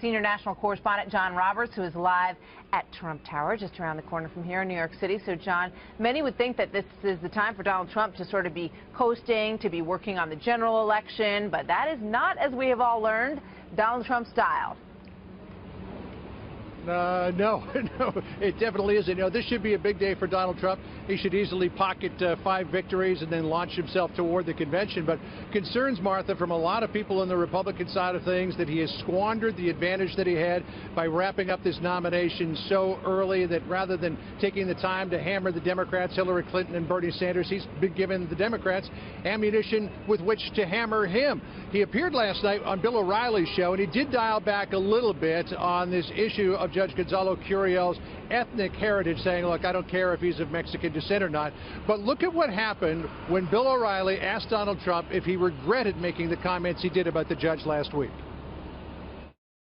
Senior national correspondent John Roberts, who is live at Trump Tower, just around the corner from here in New York City. So, John, many would think that this is the time for Donald Trump to sort of be coasting, to be working on the general election, but that is not, as we have all learned, Donald Trump's style. No, it definitely isn't. This should be a big day for Donald Trump. He should easily pocket 5 victories and then launch himself toward the convention. But concerns, Martha, from a lot of people on the Republican side of things that he has squandered the advantage that he had by wrapping up this nomination so early that rather than taking the time to hammer the Democrats, Hillary Clinton and Bernie Sanders, he's been giving the Democrats ammunition with which to hammer him. He appeared last night on Bill O'Reilly's show, and he did dial back a little bit on this issue of Judge Curiel's ethnic heritage, saying, look, I don't care if he's of Mexican descent or not. But look at what happened when Bill O'Reilly asked Donald Trump if he regretted making the comments he did about the judge last week.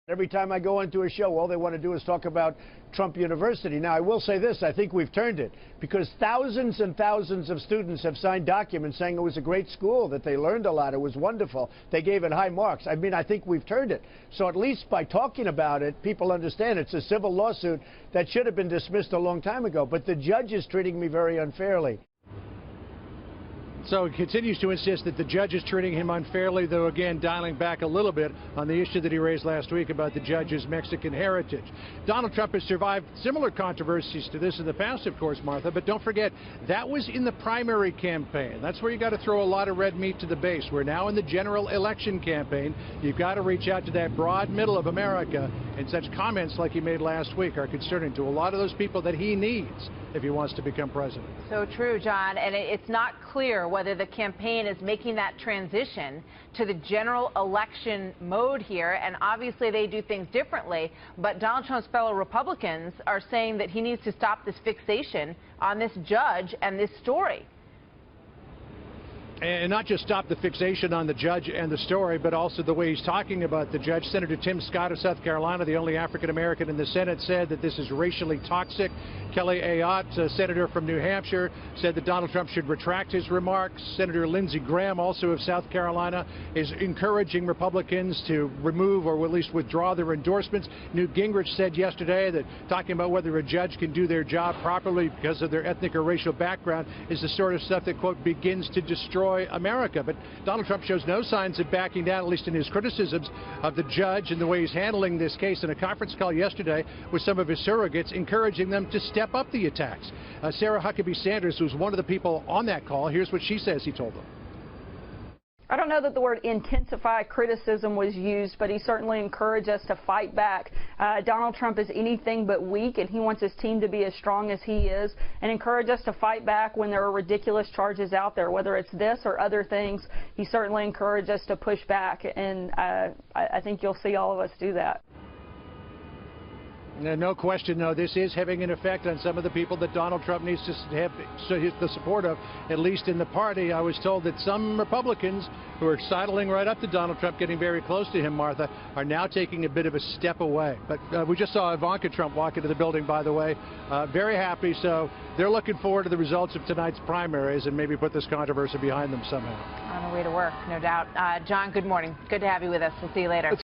Every time I go into a show, all they want to do is talk about Trump University. Now, I will say this. I think we've turned it because thousands and thousands of students have signed documents saying it was a great school, that they learned a lot, it was wonderful. They gave it high marks. I mean, I think we've turned it. So at least by talking about it, people understand it's a civil lawsuit that should have been dismissed a long time ago. But the judge is treating me very unfairly. So he continues to insist that the judge is treating him unfairly, though, again, dialing back a little bit on the issue that he raised last week about the judge's Mexican heritage. Donald Trump has survived similar controversies to this in the past, of course, Martha, but don't forget, that was in the primary campaign. That's where you got to throw a lot of red meat to the base. We're now in the general election campaign. You've got to reach out to that broad middle of America, and such comments like he made last week are concerning to a lot of those people that he needs if he wants to become president. So true, John, and it's not clear whether the campaign is making that transition to the general election mode here, and obviously they do things differently, but Donald Trump's fellow Republicans are saying that he needs to stop this fixation on this judge and this story. And not just stop the fixation on the judge and the story, but also the way he's talking about the judge. Senator Tim Scott of South Carolina, the only African-American in the Senate, said that this is racially toxic. Kelly Ayotte, a senator from New Hampshire, said that Donald Trump should retract his remarks. Senator Lindsey Graham, also of South Carolina, is encouraging Republicans to remove or at least withdraw their endorsements. Newt Gingrich said yesterday that talking about whether a judge can do their job properly because of their ethnic or racial background is the sort of stuff that, quote, begins to destroy America. But Donald Trump shows no signs of backing down, at least in his criticisms of the judge and the way he's handling this case in a conference call yesterday with some of his surrogates, encouraging them to step up the attacks. Sarah Huckabee Sanders was one of the people on that call. Here's what she says he told them. I don't know that the word intensify criticism was used, but he certainly encouraged us to fight back. Donald Trump is anything but weak, and he wants his team to be as strong as he is, and encourage us to fight back when there are ridiculous charges out there, whether it's this or other things. He certainly encouraged us to push back, and I think you'll see all of us do that. No question, though, this is having an effect on some of the people that Donald Trump needs to have the support of, at least in the party. I was told that some Republicans who are sidling right up to Donald Trump, getting very close to him, Martha, are now taking a bit of a step away. But we just saw Ivanka Trump walk into the building, by the way, very happy. So they're looking forward to the results of tonight's primaries and maybe put this controversy behind them somehow. On the way to work, no doubt. John, good morning. Good to have you with us. We'll see you later.